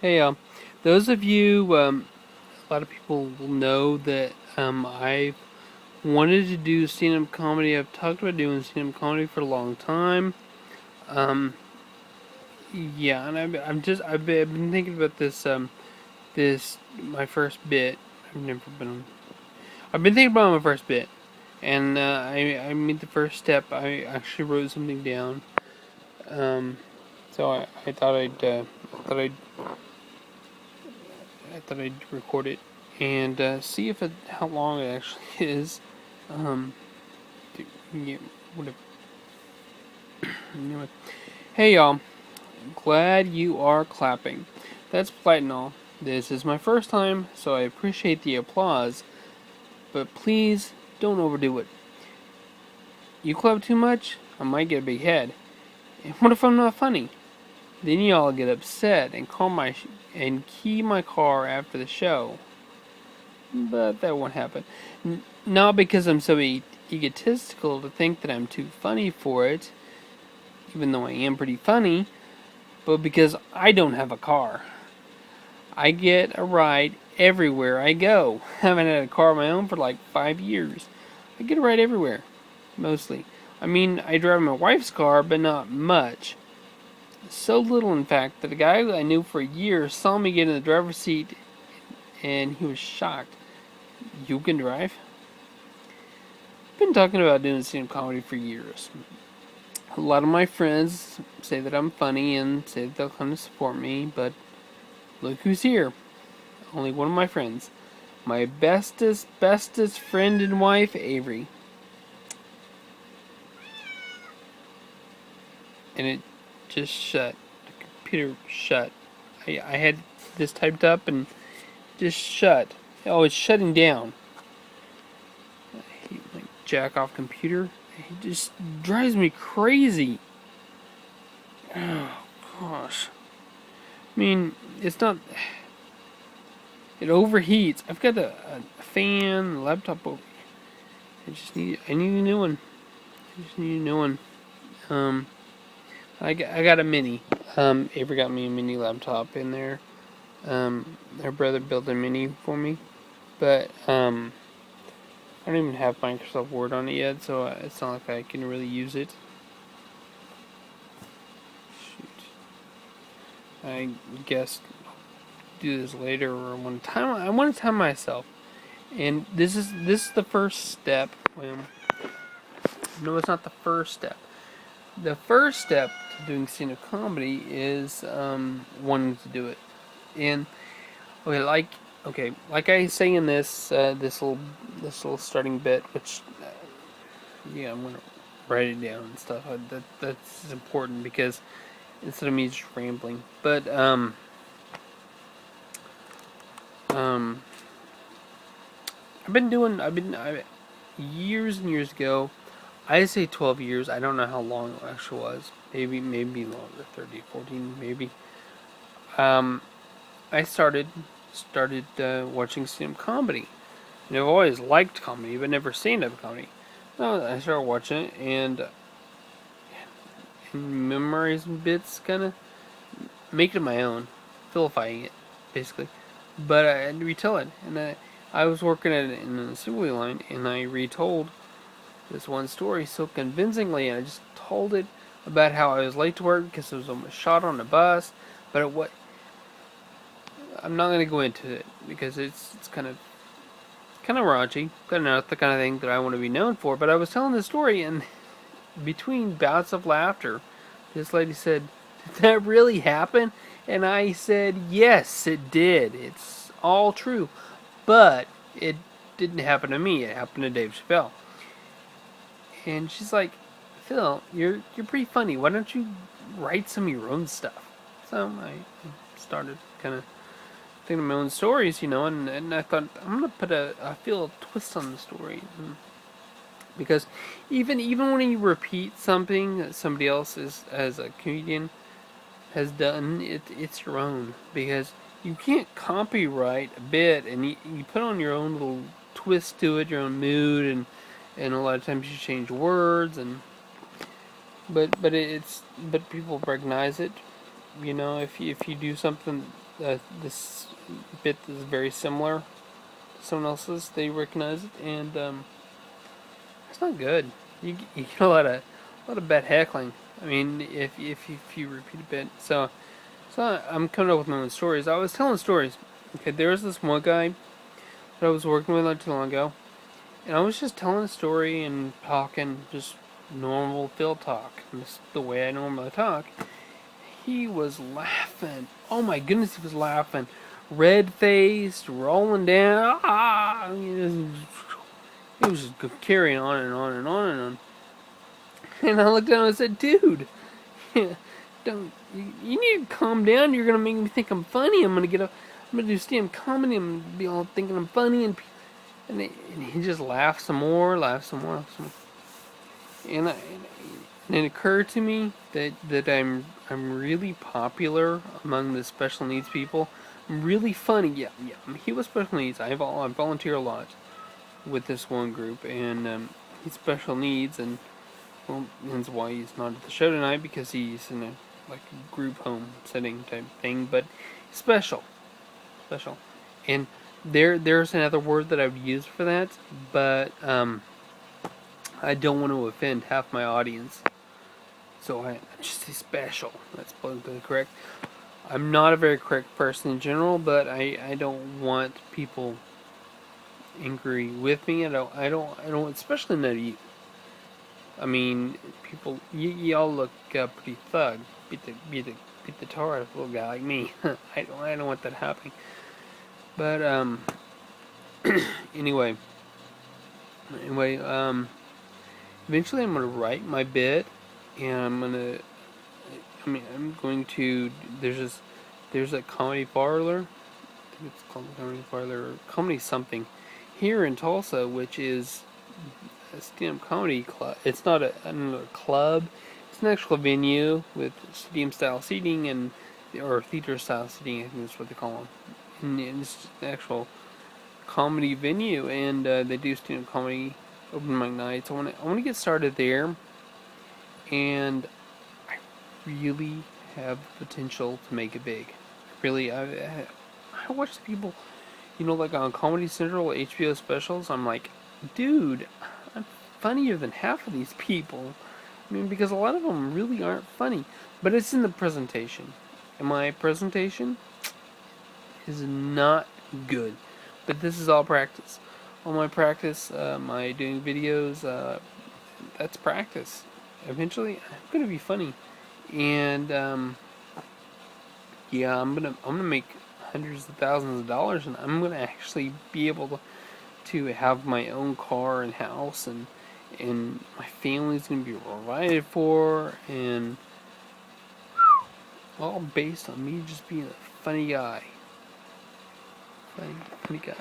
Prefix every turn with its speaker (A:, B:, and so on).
A: Hey, those of you, a lot of people will know that I've wanted to do stand-up comedy. I've talked about doing stand-up comedy for a long time. Um, yeah, and I've been thinking about this my first bit. I've never been. I've been thinking about my first bit, and I made the first step. I actually wrote something down. Um, so I thought thought I'd I thought I'd record it and see if how long it actually is. Um, yeah, whatever. Anyway. Hey y'all, glad you are clapping. That's polite and all. This is my first time, so I appreciate the applause, but please don't overdo it. You clap too much, I might get a big head. And what if I'm not funny? Then y'all get upset and and key my car after the show. But that won't happen. Not because I'm so egotistical to think that I'm too funny for it, even though I am pretty funny, but because I don't have a car. I get a ride everywhere I go. I haven't had a car of my own for like 5 years. I get a ride everywhere, mostly. I mean, I drive my wife's car, but not much. So little, in fact, that a guy I knew for a year saw me get in the driver's seat and he was shocked. You can drive? I've been talking about doing stand-up comedy for years. A lot of my friends say that I'm funny and say that they'll come to support me, but look who's here. Only one of my friends. My bestest friend and wife, Avery. And it just shut. The computer shut. I had this typed up and just shut. Oh, it's shutting down. I hate my jack off computer. It just drives me crazy. Oh, gosh. I mean, it's not. It overheats. I've got a fan, a laptop over. I need a new one. I just need a new one. Um, I got a mini. Avery got me a mini laptop in there. Her brother built a mini for me, but I don't even have Microsoft Word on it yet, so it's not like I can really use it. Shoot. I guess do this later or one time. I want to time myself, and this is the first step. Well, no, it's not the first step. The first step to doing stand-up comedy is wanting to do it. And like I say in this little starting bit, which yeah, I'm gonna write it down and stuff. That's important because instead of me just rambling, but um, I've been years and years ago. I say 12 years. I don't know how long it actually was. Maybe longer. 30, 14, maybe. Um, I started watching stand-up comedy. And I've always liked comedy, but never stand-up comedy. Well, I started watching it, and memorizing bits, kind of make it my own, vilifying it, basically. But I had to retell it, and I was working at it in the assembly line, and I retold this one story so convincingly, and I just told it about how I was late to work because I was almost shot on the bus. But what I'm not going to go into it because it's kind of raunchy, kind of not the kind of thing that I want to be known for. But I was telling the story, and between bouts of laughter, this lady said, "Did that really happen?" And I said, "Yes, it did. It's all true, but it didn't happen to me. It happened to Dave Chappelle." And she's like, "Phil, you're pretty funny. Why don't you write some of your own stuff?" So I started kind of thinking of my own stories, and I thought I'm gonna put I feel a twist on the story, because even when you repeat something that somebody else is as a comedian has done, it's your own, because you can't copyright a bit and you put on your own little twist to it, your own mood, and a lot of times you change words, and but people recognize it, if you do something this bit is very similar to someone else's. They recognize it, and it's not good. You get a lot of bad heckling. I mean, if you repeat a bit, so I'm coming up with my own stories. I was telling stories. Okay, there was this one guy that I was working with not too long ago, and I was just telling a story and talking, just normal Phil talk, just the way I normally talk. He was laughing. Oh my goodness, he was laughing. Red faced, rolling down. Ah! He was just carrying on and on and on and on. And I looked down and said, dude, don't you need to calm down. You're gonna make me think I'm funny. I'm gonna do stand comedy. I'm gonna be all thinking I'm funny, and he just laughed some more, laughed some more, laughed some more. And it occurred to me that I'm really popular among the special needs people. I'm really funny. Yeah, yeah. He was special needs. I volunteer a lot with this one group, and he's special needs, and well, that's why he's not at the show tonight, because he's in a like group home setting type thing. But special, special, and there's another word that I've used for that, but I don't want to offend half my audience, so I just say special. That's politically correct. I'm not a very correct person in general, but I don't want people angry with me. I don't, especially not you. I mean, people, y'all look pretty thug. Beat the tar out of a little guy like me. I don't want that happening. But anyway, anyway, eventually I'm gonna write my bit, and I'm going to. There's a comedy parlor. I think it's called comedy parlor or comedy something here in Tulsa, which is a stand-up comedy club. It's not a club. It's an actual venue with stadium style seating or theater style seating. I think that's what they call them. And it's an actual comedy venue, and they do stand-up comedy open mic nights. I want to get started there, and I really have the potential to make it big. Really, I watch the people, like on Comedy Central HBO specials. I'm like, dude, I'm funnier than half of these people. I mean, because a lot of them really aren't funny, but it's in the presentation. And my presentation is not good, but this is all practice. All my practice, my doing videos, that's practice. Eventually, I'm gonna be funny, and yeah, I'm gonna make hundreds of thousands of dollars, and I'm gonna actually be able to have my own car and house, and my family's gonna be provided for, and all based on me just being a funny guy. Funny guy.